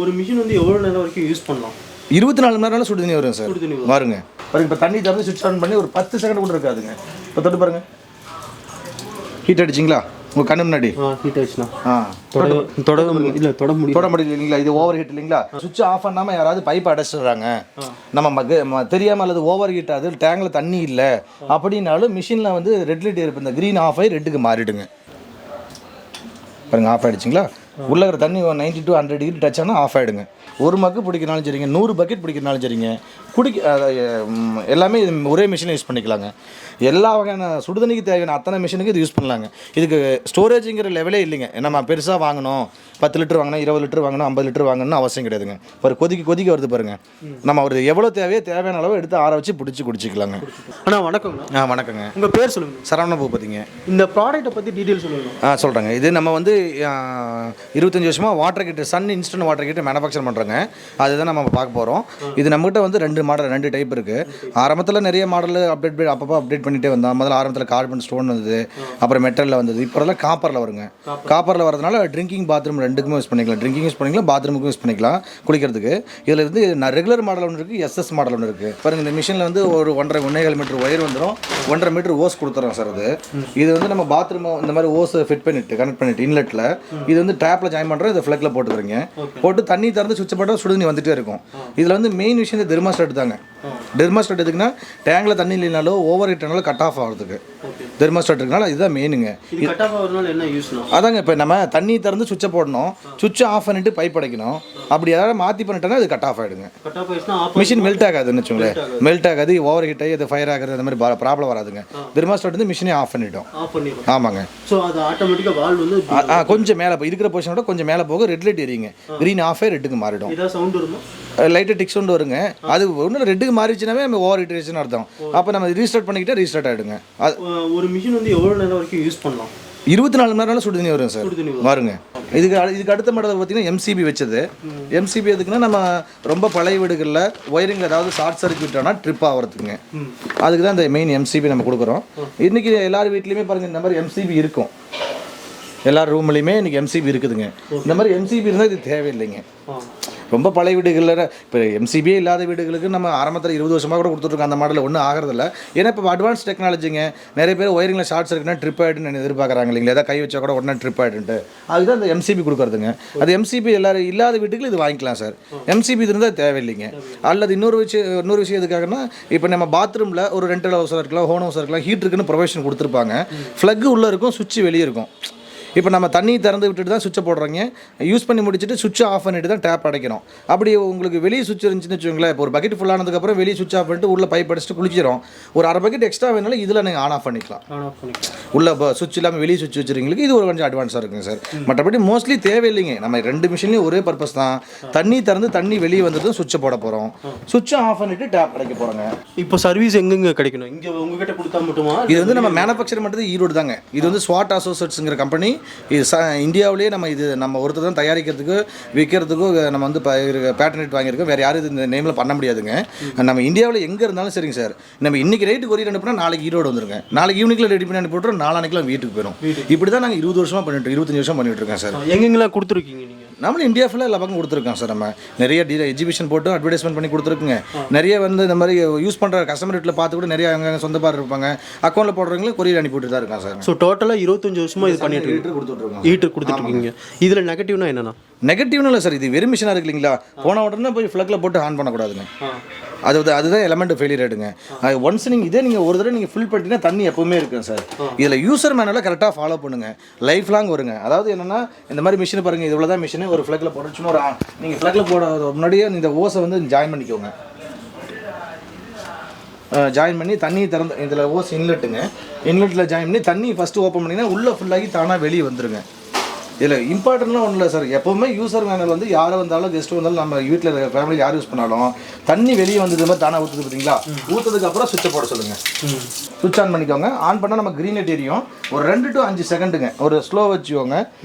ஒரு மிஷின் வந்து எவ்வளோ நேரம் வரைக்கும் யூஸ் பண்ணலாம்? 24 மணி நேரம் சுடு தண்ணி வரும் சார். பாருங்க இப்போ தண்ணி திறந்து சுவிட்ச் ஆன் பண்ணி ஒரு 10 செகண்ட் கூட இருக்காதுங்க. இப்போ தொட்டு பாருங்க, ஹீட் அடிச்சிங்களா உங்கள் கண்ணு முன்னாடி? ஹீட் ஆயிடுச்சுண்ணா. தொட முடியல இல்லைங்களா? இது ஓவர் ஹீட் இல்லைங்களா? சுவிட்ச் ஆஃப் பண்ணாமல் யாராவது பைப் அடைச்சிடுறாங்க, நம்ம தெரியாமல் அல்லது ஓவர் ஹீட் ஆகுது, டேங்கில் தண்ணி இல்லை அப்படின்னாலும் மிஷினில் வந்து ரெட் லைட் இருப்பு இந்த க்ரீன் ஆஃப் ஆகி ரெட்டுக்கு மாறிடுங்க. பாருங்கள், ஆஃப் ஆகிடுச்சிங்களா? உள்ளே இருக்கிற தண்ணி 90 to 100 டிகிரி டச் ஆனால் ஆஃப் ஆகிடுங்க. ஒரு மக்கு பிடிக்கிறனாலும் சரிங்க, 100 பக்கெட் பிடிக்கிறனாலும் சரிங்க, எல்லாமே ஒரே மிஷினை யூஸ் பண்ணிக்கலாங்க. எல்லா வகையான சுடுதண்ணிக்கு தேவையான அத்தனை மிஷினுக்கு இது யூஸ் பண்ணலாங்க. இதுக்கு ஸ்டோரேஜுங்கிற லெவலே இல்லைங்க. நம்ம பெருசாக வாங்கணும், 10 லிட்டர் வாங்கணும், 20 லிட்டர் வாங்கணும், 50 லிட்டர் வாங்கணும்னு அவசியம் கிடையாதுங்க. ஒரு கொதிக்க வருது பாருங்கள், நம்ம ஒரு எவ்வளோ தேவையான அளவு எடுத்து ஆற வச்சு பிடிச்சி குடிச்சிக்கலாங்க. அண்ணா வணக்கங்க. வணக்கங்க. உங்கள் பேர் சொல்லுங்கள். சரவண பூபதிங்க. இந்த ப்ராடக்ட்டை பற்றி டீட்டெயில் சொல்லுங்கள். சொல்கிறேங்க. இது நம்ம வந்து 25 வருஷமாக water heater, Sun instant water heater manufacture பண்ணுறோங்க. அதுதான் நம்ம பார்க்க போகிறோம். இது நம்மகிட்ட வந்து 2 டைப் இருக்குது. ஆரம்பத்தில் நிறைய மாடல் அப்பப்போ அப்டேட் பண்ணிகிட்டே வந்தோம். முதல்ல ஆரம்பத்தில் கார்பன் ஸ்டோன் வந்தது, அப்புறம் மெட்டலில் வந்தது, இப்போலாம் காப்பரில் வருங்க. காப்பரில் வரதுனால ட்ரிங்கிங் பாத்ரூம் ரெண்டுக்குமே யூஸ் பண்ணிக்கலாம். ட்ரிங்கிங் யூஸ் பண்ணிக்கலாம், பாத்ரூமுக்கும் யூஸ் பண்ணிக்கலாம், குளிக்கிறதுக்கு. இதில் இருந்து ரெகுலர் மாடல் ஒன்று இருக்குது, எஸ்எஸ் மாடல் ஒன்று இருக்குது. பாருங்கள், இந்த மிஷினில் வந்து ஒரு 1.5 மீட்டர் ஒயர் வந்துடும், 1.5 மீட்டர் ஓஸ் கொடுத்துறோம் சார். இது வந்து நம்ம பாத்ரூம் இந்த மாதிரி ஓஸ் ஃபிட் பண்ணிட்டு கனெக்ட் பண்ணிட்டு இன்லெட்டில் இது வந்து டேப்பில் ஜாயின் பண்ணுறோம். இதை ஃப்ளக்கில் போட்டுக்கிறீங்க. போட்டு தண்ணி திறந்து சுவிட்ச் போட்டால் சுடுதண்ணி வந்துகிட்டே இருக்கும். இதில் வந்து மெயின் விஷயம் இந்த தெர்மாஸ்டாட் தாங்க. தெர்மாஸ்டாட் எதுக்குன்னா டேங்கில் தண்ணி இல்லைனாலோ ஓவர் ஹீட் ஆனாலும் கட் ஆஃப் ஆகிறதுக்கு தெர்மாஸ்டாட் இருக்கனால இதுதான் மெயினுங்க. அதாங்க, இப்போ நம்ம தண்ணி திறந்து சுவிட்சை போடணும், சுவிட்சை ஆஃப் பண்ணிட்டு பைப் அடைக்கணும். அப்படி ஏதாவது மாற்றி பண்ணிட்டோன்னா அது கட் ஆஃப் ஆகிடுங்க. மிஷின் மெல்ட் ஆகாதுன்னு வச்சுங்களேன். மெல்ட் ஆகாது, ஓவர் ஹீட் ஆகி அது ஃபயர் ஆகுறது, அந்த மாதிரி ப்ராப்ளம் வராதுங்க. தெர்மாஸ்டாட் வந்து மிஷினே ஆஃப் பண்ணிட்டோம். ஆமாங்க. ஸோ அது ஆட்டோமேட்டிக்காக வால்வ் வந்து கொஞ்சம் மேலே இருக்கிற பொசிஷனோட கொஞ்சம் மேலே போக ரெட் லைட் எரியுங்க. க்ரீன் ஆஃப் ஆகி ரெட்டுக்கு மாறிடும். லைட்டாக டிக் சவுண்ட் வருங்க. அது ஒன்றும் ரெட்டுக்கு மாறிடுச்சுனாவே நம்ம ஓவர் ஹீட் ஆயிடுச்சுன்னு அர்த்தம். அப்போ நம்ம ரீஸ்டார்ட் பண்ணிக்கிட்டே ரீஸ்டார்ட் ஆகிடுங்க. ஒரு மிஷின் வந்து எவ்வளோ நேரம் வரைக்கும் யூஸ் பண்ணலாம்? 24 மணி நேரம் சுடு தண்ணி வரும் சார். பாருங்க, இதுக்கு அடுத்த மாடல் பார்த்தீங்கன்னா எம்சிபி வச்சது. எம்சிபி எதுக்குன்னா நம்ம ரொம்ப பழைய வீடுகளில் ஒயரிங்கில் ஏதாவது ஷார்ட் சர்க்யூட் ஆனால் ட்ரிப் ஆகிறதுக்குங்க. அதுக்கு தான் இந்த மெயின் எம்சிபி நம்ம கொடுக்குறோம். இன்றைக்கி எல்லார் வீட்லேயுமே பாருங்கள் இந்த மாதிரி எம்சிபி இருக்கும். எல்லார் ரூம்லேயுமே இன்றைக்கி எம்சிபி இருக்குதுங்க. இந்த மாதிரி எம்சிபி இருந்தால் இது தேவையில்லைங்க. ரொம்ப பழைய வீடுகளில் இப்போ எம்சிபியே இல்லாத வீடுகளுக்கு நம்ம ஆரம்பத்தில் 20 வருஷமாக கூட கொடுத்துட்ருக்கோம். அந்த மாடலில் ஒன்றும் ஆகிறதில்ல. ஏன்னா இப்போ அட்வான்ஸ் டெக்னாலஜிங்க. நிறைய பேர் ஒயரிங்கில் ஷார்ட் சர்க்யூட்னா ட்ரிப் ஆகிடுன்னு எதிர்பார்க்குறாங்க இல்லைங்களா? ஏதாவது கை வச்சா கூட உடனே ட்ரிப் ஆகிடுன்ட்டு. அதுதான் அந்த எம்சிபி கொடுக்குறதுங்க. அது எம்சிபி எல்லாரும் இல்லாத வீட்டுக்கு இது வாங்கிக்கலாம் சார். எம்சிபி இருந்தால் தேவையில்லைங்க. அல்லது இன்னொரு விஷயம் எதுக்காகனா, இப்போ நம்ம பாத்ரூமில் ஒரு ரெண்டல் ஹவுஸாக இருக்கலாம், ஹோம் ஹவுஸாக இருக்கலாம், ஹீட்டருக்குன்னு ப்ரொவிஷன் கொடுத்துருப்பாங்க. ஃப்ளக்கு உள்ளே இருக்கும், சுவிட்ச் வெளியே இருக்கும். இப்போ நம்ம தண்ணி திறந்து விட்டுட்டு தான் சுவிட்சை போடுறோங்க. யூஸ் பண்ணி முடிச்சுட்டு சுவிட்சை ஆஃப் பண்ணிட்டு தான் டேப் அடைக்கிறோம். அப்படி உங்களுக்கு வெளியே சுவிட்ச் இருந்துச்சுன்னு வச்சுக்கோங்களேன். இப்போ ஒரு பக்கெட் ஃபுல்லானதுக்கப்புறம் வெளியே சுவிட்ச் ஆஃப் பண்ணிட்டு உள்ள பைப் அடிச்சுட்டு குளிச்சிடும். ஒரு அரை பக்கெட் எக்ஸ்ட்ரா வேணாலும் இதில் நீங்கள் ஆன் ஆஃப் பண்ணிக்கலாம். உள்ள சுவிட்ச் இல்லாமல் வெளியே சுவிட்ச் வச்சுருங்களுக்கு இது ஒரு கொஞ்சம் அட்வான்ஸாக இருக்குங்க சார். மற்றபடி மோஸ்ட்லி தேவையில்லைங்க. நம்ம 2 மிஷின்லையும் ஒரே பர்பஸ் தான். தண்ணி திறந்து தண்ணி வெளியே வந்ததும் சுவிட்சை போட போகிறோம், சுவிட்சை ஆஃப் பண்ணிட்டு டேப் அடைக்க போகிறோங்க. இப்போ சர்வீஸ் எங்கெங்கே கிடைக்கணும்? இங்கே உங்ககிட்ட கொடுத்தா மட்டுமா? இது வந்து நம்ம மேனுஃபேக்சர் பண்ணுறது ஈரோடு தாங்க. இது வந்து ஸ்வாட் அசோசியேட்ஸுங்கிற கம்பெனி. இது இந்தியாவிலேயே நம்ம ஒருத்தர் தான் தயாரிக்கிறதுக்கு விற்கிறதுக்கும் நம்ம வந்து பேட்டர்னேட் வாங்கியிருக்கோம். வேறு யாரும் இந்த நேமில் பண்ண முடியாதுங்க. நம்ம இந்தியாவில் எங்கே இருந்தாலும் சரிங்க சார். நம்ம இன்றைக்கி நைட்டு கொரியர் அனுப்புனா நாளைக்கு ஈரோடு வந்துருங்க. நாளைக்கு ஈவினிங்கில் ரெடி பண்ணி அனுப்பிவிட்றோம், நாளானிக்கெலாம் வீட்டுக்கு போயிடும். இப்படி தான் நாங்கள் 20 வருஷமாக பண்ணிட்டு 25 வருஷம் பண்ணிட்டு இருக்கோம் சார். எங்கெங்கெல்லாம் கொடுத்துருக்கீங்க நீங்கள்? நம்மளும் இந்தியா ஃபுல்லாக எல்லா பக்கம் கொடுத்துருக்கோம் சார். நம்ம நிறைய எக்ஸிபிஷன் போட்டு அட்வர்டைஸ்மெண்ட் பண்ணி கொடுத்துருக்குங்க. நிறைய வந்து இந்த மாதிரி யூஸ் பண்ணுற கஸ்டமர் வீட்டில் பார்த்து கூட நிறைய அங்கே சொந்தப்பார் இருப்பாங்க, அக்கௌண்ட்டில் போடுறவங்களும் கொரியர் அனுப்பிவிட்டு தான் இருக்காங்க சார். ஸோ டோட்டலாக 25 வருஷமாக இது பண்ணிட்டு கொடுத்துட்ருக்கீங்க. இதில் நெகட்டிவ்னா என்னன்னா? நெகட்டிவ்னு இல்லை சார், இது வெறும் மிஷினாக இருக்கு இல்லைங்களா? போன உடனே போய் ஃப்ளக்கில் போட்டு ஆன் பண்ணக்கூடாதுங்க. அதுதான் எலமெண்ட் ஃபெயிலியர் ஆகிடுங்க. ஒன்ஸ் நீங்கள் ஒரு தடவை நீங்கள் ஃபில் பண்ணிட்டீங்கன்னா தண்ணி எப்பவுமே இருக்கும் சார். இதில் யூசர் மேனுவலை கரெக்டாக ஃபாலோ பண்ணுங்கள், லைஃப் லாங் வருங்க. அதாவது என்னென்னா, இந்த மாதிரி மிஷின் பாருங்கள், இவ்வளோ தான் மிஷின். ஒரு ஃப்ளக்கில் போட்டுச்சுன்னு ஒரு நீங்கள் ஃப்ளக்கில் போட முன்னாடியே இந்த ஓஸை வந்து ஜாயின் பண்ணிக்கோங்க. ஜாயின் பண்ணி தண்ணி திறந்து இதில் ஓஸ் இன்லெட்டில் ஜாயின் பண்ணி தண்ணி ஃபஸ்ட்டு ஓப்பன் பண்ணிங்கன்னா உள்ளே ஃபுல்லாகி தானாக வெளியே வந்துருங்க. இதில் இம்பார்ட்டன்ட்லாம் ஒன்றும் இல்லை சார். எப்போவுமே யூசர் மேனுவல் வந்து யாரை வந்தாலும் கெஸ்ட் வந்தாலும் நம்ம வீட்டில் இருக்கிற ஃபேமிலி யார் யூஸ் பண்ணாலும் தண்ணி வெளியே வந்தது மாதிரி தானே ஊற்றுது பார்த்தீங்களா? ஊற்றுறதுக்கப்புறம் சுவிட்சை போட சொல்லுங்கள். சுவிட்ச் ஆன் பண்ணிக்கோங்க. ஆன் பண்ணால் நம்ம க்ரீன் லைட் எரியும். ஒரு 2 to 5 செகண்டுங்க. ஒரு ஸ்லோ வச்சுக்கோங்க.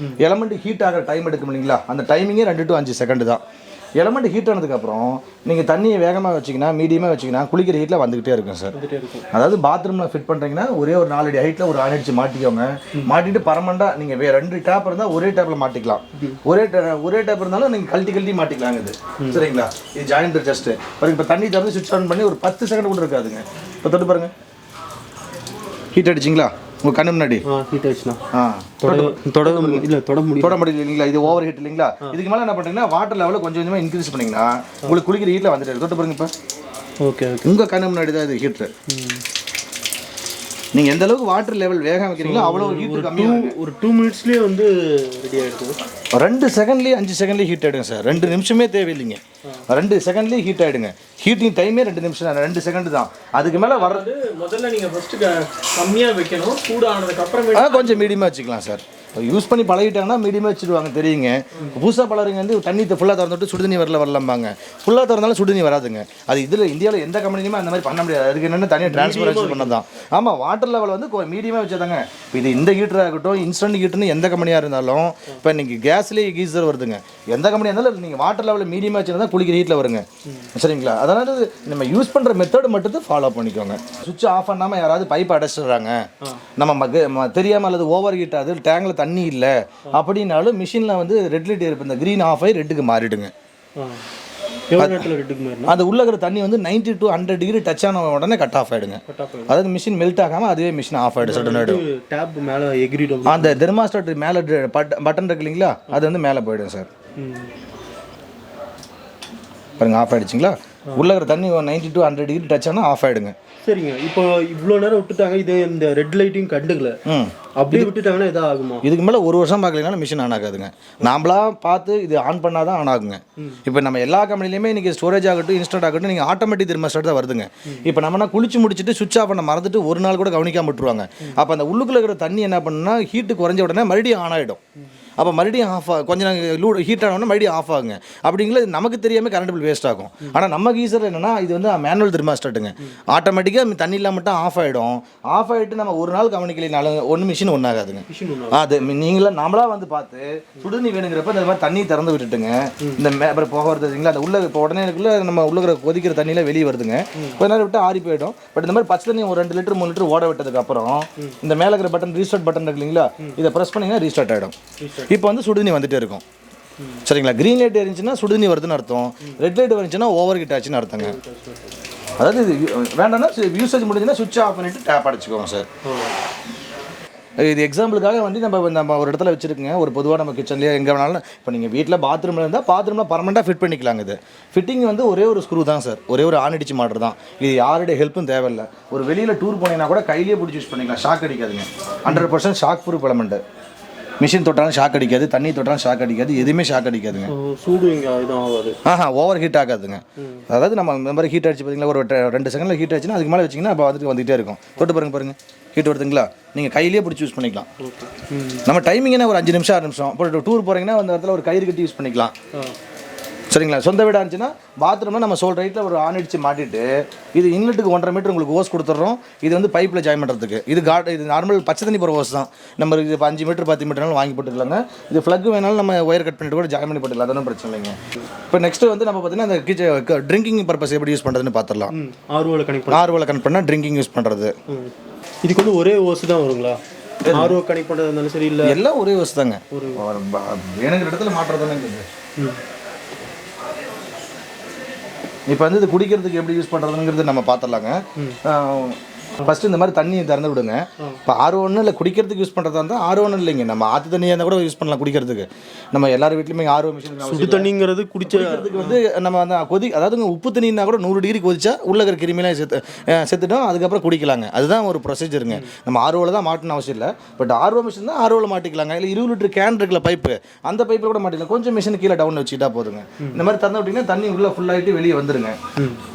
எலமெண்ட் ஹீட் ஆகிற டைம் எடுக்கும் இல்லைங்களா? அந்த டைமிங்கே 2 to 5 செகண்டு தான். எலமெண்ட் ஹீட் ஆனதுக்கப்புறம் நீங்கள் தண்ணியை வேகமாக வச்சிங்கன்னா மீடியமாக வச்சிங்கன்னா குளிக்கிற ஹீட்டில் வந்துக்கிட்டே இருக்கும் சார். அதாவது பாத்ரூமில் ஃபிட் பண்ணுறீங்கன்னா ஒரே ஒரு 4 அடி ஹைட்டில் ஒரு ஆணி அடிச்சு மாட்டிக்கோங்க. மாட்டிட்டு பர்மனெண்ட்டாக நீங்கள் 2 டேப் இருந்தால் ஒரே டேப்பில் மாட்டிக்கலாம். ஒரே டேப் இருந்தாலும் நீங்கள் கழட்டி மாட்டிக்கலாங்க. இது சரிங்களா? இது ஜாயிண்ட் ஜஸ்ட்டு பாருங்க. இப்போ தண்ணி திறந்து சுவிட்ச் ஆன் பண்ணி ஒரு 10 செகண்ட் கூட இருக்காதுங்க. இப்போ தொட்டு பாருங்க. ஹீட் அடிச்சிங்களா உங்கள் கண்ணு முன்னாடி? ஹீட் ஆயிடுச்சுண்ணா. தொட முடியல இல்லைங்களா? இது ஓவர் ஹீட் இல்லைங்களா? இதுக்கு மேலே என்ன பண்ணுறீங்கன்னா வாட்டர் லெவலில் கொஞ்சம் கொஞ்சமாக இன்க்ரீஸ் பண்ணிங்கன்னா உங்களுக்கு குளிக்கிற ஹீட்டில் வந்துட்டு தொட்டு பாருங்க. இப்போ ஓகே உங்கள் கண்ணு முன்னாடி தான் இது ஹீட்ரு. நீங்கள் எந்த அளவுக்கு வாட்டர் லெவல் வேகம் வைக்கிறீங்களோ அவ்வளோ ஹீட் கம்மியாக ஒரு 2 மினிட்ஸ்லேயே வந்து ரெடி ஆகிடுது. 2 செகண்ட்லேயே 5 செகண்ட்லேயே ஹீட் ஆகிடுங்க சார். 2 நிமிஷமே தேவையில்லைங்க. 2 செகண்ட்லேயே ஹீட் ஆகிடுங்க. ஹீட்டிங் டைமே 2 நிமிஷம் தான், 2 செகண்ட் தான். அதுக்கு மேலே வர்றது முதல்ல நீங்கள் ஃபஸ்ட்டு கம்மியாக வைக்கணும். சூடானதுக்கப்புறமே கொஞ்சம் மீடியமாக வச்சுக்கலாம் சார். யூஸ் பண்ணி பழகிட்டாங்கன்னா மீடியமாக வச்சுருவாங்க தெரியுங்க. புதுசாக பழகிறவங்க வந்து தண்ணி ஃபுல்லாக திறந்துட்டு சுடுதண்ணி வரலாம்பாங்க. ஃபுல்லாக திறந்தாலும் சுடுதண்ணி வராதுங்க. அது இதில் இந்தியாவில் எந்த கம்பெனியுமே அந்த மாதிரி பண்ண முடியாது. அதுக்கு என்னென்ன தனியாக டிரான்ஸ்பரன்சி பண்ண தான். ஆமாம், வாட்டர் லெவல் வந்து மீடியமாக வச்சுதாங்க. இப்போ இது இந்த ஹீட்டர் ஆகட்டும், இன்ஸ்டன்ட் ஹீட்டர்னு எந்த கம்பெனியாக இருந்தாலும், இப்போ நீங்கள் கேஸ்லேயே கீசர் வருதுங்க. எந்த கம்பெனியாக இருந்தாலும் நீங்கள் வாட்டர் லெவலில் மீடியமாக வச்சுருந்தா குளிக்கிற ஹீட்டில் வருங்க. சரிங்களா? அதனால் நம்ம யூஸ் பண்ணுற மெத்தட் மட்டும் ஃபாலோ பண்ணிக்கோங்க. சுவிட்ச் ஆஃப் பண்ணாமல் யாராவது பைப் அடைச்சிடுறாங்க, நம்ம தெரியாமல் அல்லது ஓவர் ஹீட் ஆகுது, டேங்கில் தண்ணி இல்லை அப்படின்னாலும் மிஷினில் வந்து ரெட் லைட் இருப்ப இந்த க்ரீன் ஆஃப் ஆகி ரெட்டுக்கு மாறிடுங்க. அது உள்ள இருக்கிற தண்ணி வந்து 90 to 100 டிகிரி டச் ஆன உடனே கட் ஆஃப் ஆகிடுங்க. அதாவது மிஷின் மெல்ட் ஆகாமல் அதுவே மிஷின் ஆஃப் ஆகிடும். சடன் ஆகிடும். டேப் மேலே எகிரிடும். அந்த தெர்மாஸ்டாட் மேலே பட்டன் இருக்கு இல்லைங்களா, அது வந்து மேலே போயிடும் சார். பாருங்க, ஆஃப் ஆகிடுச்சிங்களா? உள்ள இருக்கிற தண்ணி 90 to 100 டிகிரி டச் ஆனால் ஆஃப் ஆகிடுங்க. சரிங்க. இப்போ இவ்வளோ நேரம் விட்டுட்டாங்க, இது இந்த ரெட் லைட்டையும் கண்டுக்கல, அப்படியே விட்டுட்டாங்கன்னா எதாவது ஆகுமா? இதுக்கு மேலே 1 வருஷம் பார்க்கலனாலும் மிஷின் ஆன் ஆகாதுங்க. நாமளா பார்த்து இது ஆன் பண்ணால் தான் ஆன் ஆகுங்க. இப்போ நம்ம எல்லா கம்பெனிலையுமே இன்றைக்கி ஸ்டோரேஜ் ஆகட்டும், இன்ஸ்டன்ட் ஆகட்டும், நீங்கள் ஆட்டோமேட்டிக் தெர்மாஸ்டாட் தான் வருதுங்க. இப்போ நம்ம குளிச்சு முடிச்சுட்டு சுவிட்ச் ஆஃப் பண்ண மறந்துட்டு ஒரு நாள் கூட கவனிக்காம விட்டுருவாங்க. அப்போ அந்த உள்ளுக்குள்ள இருக்கிற தண்ணி என்ன பண்ணுன்னா ஹீட்டு குறைஞ்ச உடனே மறுபடியும் ஆன் ஆகிடும். அப்போ மறுபடியும் ஆஃப் ஆகும். கொஞ்சம் நாங்கள் ஹீட் ஆனோன்னா மறுபடியும் ஆஃப் ஆகுங்க. அப்படிங்களா நமக்கு தெரியாமல் கரண்ட் பில் வேஸ்ட் ஆகும். ஆனால் நம்ம கீசர் என்னென்னா இது வந்து மேனுவல் தெர்மாஸ்டாட்டுங்க. ஆட்டோமேட்டிக்காக தண்ணி இல்லாமல் மட்டும் ஆஃப் ஆகிடும். ஆஃப் ஆகிட்டு நம்ம ஒரு நாள் கவனிக்கலைனாலும் ஒன்று மிஷின் ஒன்றாகாதுங்க. அது நீங்களாம் நாமளாக வந்து பார்த்து சுடுதண்ணி வேணுங்கிறப்ப இந்த மாதிரி தண்ணி திறந்து விட்டுட்டுங்க. இந்த அப்புறம் போக வருதுங்களா, அந்த உள்ள இப்போ உடனே இருக்குள்ள நம்ம உள்ள கொதிக்கிற தண்ணியில் வெளியே வருதுங்க. கொஞ்ச நேரம் விட்டு ஆறி போயிடும். பட் இந்த மாதிரி பச்சை தண்ணி ஒரு 2 லிட்டர் 3 லிட்டர் ஓட விட்டதுக்கப்புறம் இந்த மேலே இருக்கிற பட்டன் ரீஸ்டார்ட் பட்டன் இருக்கு இல்லைங்களா, இதை ப்ரெஸ் பண்ணிங்கன்னா ரீஸ்டார்ட் ஆகிடும். இப்போ வந்து சுடுதண்ணி வந்துட்டே இருக்கும். சரிங்களா? க்ரீன் லைட் இருந்துச்சுன்னா சுடுதண்ணி வருதுன்னு அர்த்தம். ரெட் லைட் வந்துச்சுன்னா ஓவர் ஹீட் ஆச்சுன்னு அர்த்தங்க. அதாவது இது வேண்டாம்னா யூசேஜ் முடிஞ்சுன்னா சுவிட்ச் ஆஃப் பண்ணிவிட்டு டேப் அடிச்சுக்கோங்க சார். இது எக்ஸாம்பிளுக்காக வந்து நம்ம ஒரு இடத்துல வச்சுருக்குங்க. ஒரு பொதுவாக நம்ம கிச்சன்லேயே எங்கே வேணாலும், இப்போ நீங்கள் வீட்டில் பாத்ரூமில் இருந்தால் பாத்ரூமில் பர்மனெண்ட்டாக ஃபிட் பண்ணிக்கலாங்க. இது ஃபிட்டிங் வந்து ஒரே ஒரு ஸ்க்ரூ தான் சார், ஒரே ஒரு ஆன் அடிச்சு மாட்டுறது தான். இது யாருடைய ஹெல்ப்பும் தேவையில்லை. ஒரு வெளியில் டூர் போனீங்கன்னா கூட கையிலேயே பிடிச்சி யூஸ் பண்ணிக்கலாம். ஷாக் அடிக்காதுங்க. 100% ஷாக் ப்ரூஃப் எலமெண்ட்டு. மிஷின் தொட்டாலும் ஷாக் அடிக்காது, தண்ணி தொட்டாலும் ஷாக் அடிக்காது, எதுவுமே ஷாக் அடிக்காதுங்க. சூடு இங்கே இதுவும் ஆகாது. ஓவர் ஹீட் ஆகாதுங்க. அதாவது நம்ம இந்த மாதிரி ஹீட் அடிச்சு பார்த்தீங்களா, ஒரு 2 செகண்டில் ஹீட் ஆச்சுன்னா அதுக்கு மேலே வச்சிங்கன்னா அப்போ வந்துகிட்டே இருக்கும். தொட்டு பாருங்க ஹீட் வருதுங்களா, நீங்கள் கையிலேயே பிடிச்சி யூஸ் பண்ணிக்கலாம். நம்ம டைமிங்னா ஒரு 5 நிமிஷம் 6 நிமிஷம். இப்போ டூர் போகிறீங்கன்னா அந்த இடத்துல ஒரு கயிறு கட்டி யூஸ் பண்ணிக்கலாம். சரிங்களா? சொந்த வீடாக இருந்துச்சுன்னா பாத்ரூமில் நம்ம சோல் ரைட்டில் ஒரு ஆன் அடிச்சு மாட்டிட்டு, இது இன்லெட்டுக்கு 1.5 மீட்டர் உங்களுக்கு ஓஸ் கொடுத்துட்றோம். இது வந்து பைப்பில் ஜாயின் பண்ணுறதுக்கு. இது நார்மல் பச்சை தண்ணி போகிற ஓஸ் தான். நம்ம இது 5 மீட்டர் 10 மீட்டர்னாலும் வாங்கி போட்டுக்கலாங்க. இது ஃப்ளக் வேணாலும் நம்ம ஒயர் கட் பண்ணிட்டு கூட ஜாயின் பண்ணி போட்டுக்கலாம். அதொன்றும் பிரச்சனை இல்லைங்க. இப்போ நெக்ஸ்ட்டு வந்து நம்ம பார்த்தீங்கன்னா அந்த கிச்சன் ட்ரிங்கிங் பர்பஸ் எப்படி யூஸ் பண்ணுறதுன்னு பார்த்துடலாம். ஆர்ஓவில் கனெக்ட் பண்ணால் ட்ரிங்கிங் யூஸ் பண்ணுறது. இதுக்கு வந்து ஒரே ஓஸ் தான் வருங்களா? ஆர்ஓ கனெக்ட் பண்ணுறது இருந்தாலும் சரி, இல்லை எல்லாம் ஒரே ஓஸ் தாங்க. வேணுங்கிற இடத்துல மாட்டுறதுன்னு. இப்போ வந்து இது குடிக்கிறதுக்கு எப்படி யூஸ் பண்ணுறதுங்கிறது நம்ம பார்த்துடலாங்க. ஃபஸ்ட்டு இந்த மாதிரி தண்ணியை திறந்து விடுங்க. இப்போ ஆர்ஓன்னு இல்லை குடிக்கிறதுக்கு யூஸ் பண்ணுறதா இருந்தால் ஆர்ஓன்னு இல்லைங்க, நம்ம ஆற்று தண்ணியாக இருந்தால் கூட யூஸ் பண்ணலாம் குடிக்கிறதுக்கு. நம்ம எல்லார் வீட்லையுமே ஆர்ஓ மிஷின். சுடு தண்ணிங்கிறது குடிக்கிறதுக்கு வந்து நம்ம அந்த அதாவது உப்பு தண்ணின்னா கூட 100 டிகிரி கொதிச்சா உள்ள இருக்கிற கிருமிலாம் செத்துட்டோம், அதுக்கப்புறம் குடிக்கலாங்க. அதுதான் ஒரு ப்ரொசீஜருங்க. நம்ம ஆர்ஓவில் தான் மாட்டணும் அவசியம் இல்லை. பட் ஆர்ஓ மிஷின் தான் ஆர்ஓவில் மாட்டிக்கலாங்க. இல்லை 20 லிட்டர் கேன் இருக்குல்ல பைப்பு, அந்த பைப்பில் கூட மாட்டிக்கலாம். கொஞ்சம் மிஷின் கீழே டவுன் வச்சுக்கிட்டா போதுங்க. இந்த மாதிரி திறந்து விட்டிங்கன்னா தண்ணி உள்ளே ஃபுல்லாகிட்டு வெளியே வந்துடுங்க.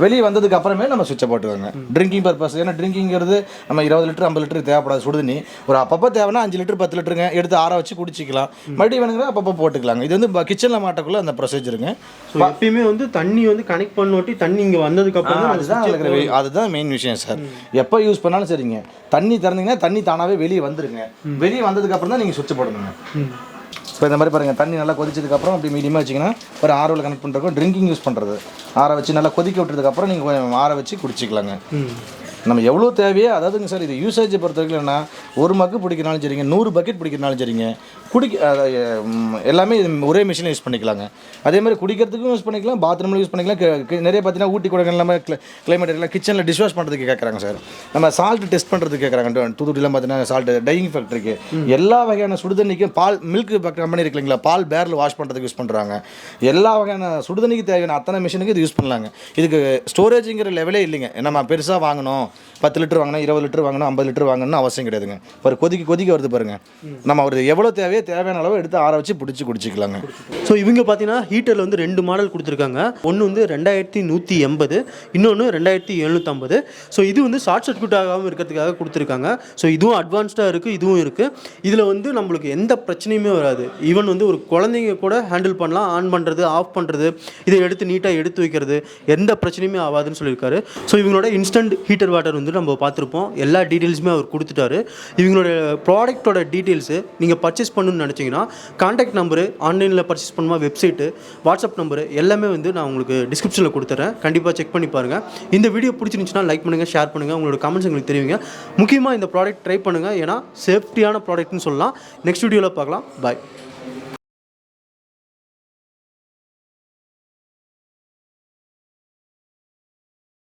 வெளியே வந்ததுக்கு அப்புறமே நம்ம சுவிட்சை போட்டுக்கோங்க. Drinking purpose. ஏன்னா ட்ரிங்கிங்கிறது நம்ம 20 லிட்டர் 50 லிட்டர் தேவைப்படாது. சுடுதண்ணி ஒரு அப்பப்போ தேவைன்னா 5 லிட்டர் 10 லிட்டருங்க எடுத்து ஆற வச்சு குடிச்சிக்கலாம். மறுபடியும் வேணுங்கிற அப்பப்போ போட்டுக்கலாங்க. இது வந்து கிச்சனில் மாட்டக்குள்ள அந்த ப்ரொசீஜருங்க. எப்பயுமே வந்து தண்ணி வந்து கனெக்ட் பண்ணோட்டி தண்ணி இங்கே வந்ததுக்கு அப்புறம் அதுதான் மெயின் விஷயம் சார். எப்போ யூஸ் பண்ணாலும் சரிங்க, தண்ணி திறந்தீங்கன்னா தண்ணி தானாகவே வெளியே வந்துருங்க. வெளியே வந்ததுக்கு அப்புறம் தான் நீங்கள் சுவிட்ச் போடணுங்க. ஸோ இந்த மாதிரி பாருங்கள், தண்ணி நல்லா கொதிச்சதுக்கப்புறம் அப்படி மீடியமாக வச்சிங்கன்னா ஒரு ஆரோவில் கனெக்ட் பண்ணுறதுக்கும் ட்ரிங்கிங் யூஸ் பண்ணுறது. ஆற வச்சு நல்லா கொதிக்க விட்டதுக்கப்புறம் நீங்கள் கொஞ்சம் ஆற வச்சு குடிச்சிக்கலாங்க. நம்ம எவ்வளோ தேவையோ, அதாவதுங்க சார், இது யூசேஜை பொறுத்த வரைக்கும் என்ன, ஒரு மக்கு பிடிக்கிறனாலும் சரிங்க, 100 பக்கெட் பிடிக்கிறனாலும் சரிங்க, எல்லாமே இது ஒரே மிஷினை யூஸ் பண்ணிக்கலாங்க. அதே மாதிரி குடிக்கிறதுக்கும் யூஸ் பண்ணிக்கலாம், பாத்ரூமில் யூஸ் பண்ணிக்கலாம். நிறைய பார்த்தீங்கன்னா ஊட்டி கொடைக்கானல் எல்லாமே கிளைமேட் எல்லாம் கிச்சனில் டிஷ்வாஷ் பண்ணுறதுக்கு கேட்குறாங்க சார். நம்ம சால்ட் டெஸ்ட் பண்ணுறதுக்கு கேட்குறாங்க. தூத்துக்குடிலாம் பார்த்தீங்கன்னா சால்ட் டையிங் ஃபேக்ட்ரிக்கு எல்லா வகையான சுடுதண்ணிக்கும் பால் மில்க் கம்பெனி இருக்கு இல்லைங்களா, பால் பேரில் வாஷ் பண்ணுறதுக்கு யூஸ் பண்ணுறாங்க. எல்லா வகையான சுடுதண்ணிக்கு தேவையான அத்தனை மிஷினுக்கு இது யூஸ் பண்ணலாங்க. இதுக்கு ஸ்டோரேஜுங்கிற லெவலே இல்லைங்க. நம்ம பெருசாக வாங்கணும், 10 லிட்டர் வாங்கினா 20 லிட்டர் வாங்கணும், 50 லிட்டர் வாங்கணும்னு அவசியம் கிடையாதுங்க. ஒரு கொதிக்க வருது பாருங்கள், நம்ம ஒரு எவ்வளோ தேவையான அளவு எடுத்து ஆற வச்சு பிடிச்சி குடிச்சிக்கலாங்க. ஸோ இவங்க பார்த்தீங்கன்னா ஹீட்டரில் வந்து 2 மாடல் கொடுத்துருக்காங்க. ஒன்று வந்து 2180, இன்னொன்று 2750. ஸோ இது வந்து ஷார்ட் சர்க்யூட் ஆகாமல் இருக்கிறதுக்காக கொடுத்துருக்காங்க. ஸோ இதுவும் அட்வான்ஸ்டாக இருக்குது, இதுவும் இருக்குது. இதில் வந்து நம்மளுக்கு எந்த பிரச்சனையுமே வராது. ஈவன் வந்து ஒரு குழந்தைங்க கூட ஹேண்டில் பண்ணலாம், ஆன் பண்ணுறது, ஆஃப் பண்ணுறது, இதை எடுத்து நீட்டாக எடுத்து வைக்கிறது, எந்த பிரச்சனையுமே ஆகாதுன்னு சொல்லியிருக்காரு. ஸோ இவங்களோட இன்ஸ்டன்ட் ஹீட்டர் வாட்டர் வந்து நம்ம பார்த்துருப்போம். எல்லா டீட்டெயில்ஸுமே அவர் கொடுத்துட்டாரு. இவங்களோட ப்ராடக்ட்டோட டீட்டெயில்ஸு நீங்கள் பர்ச்சேஸ் பண்ணணும்னு நினச்சிங்கன்னா கான்டாக்ட் நம்பரு, ஆன்லைனில் பர்ச்சேஸ் பண்ணுமா வெப்சைட்டு, வாட்ஸ்அப் நம்பரு எல்லாமே வந்து நான் உங்களுக்கு டிஸ்கிரிப்ஷனில் கொடுத்துறேன். கண்டிப்பாக செக் பண்ணி பாருங்கள். இந்த வீடியோ பிடிச்சிருந்துச்சுன்னா லைக் பண்ணுங்கள், ஷேர் பண்ணுங்கள், உங்களோட கமெண்ட்ஸ் எங்களுக்கு தெரிவிங்க. முக்கியமாக இந்த ப்ராடக்ட் ட்ரை பண்ணுங்கள், ஏன்னா சேஃப்டியான ப்ராடக்ட்னு சொல்லலாம். நெக்ஸ்ட் வீடியோவில் பார்க்கலாம். பாய்.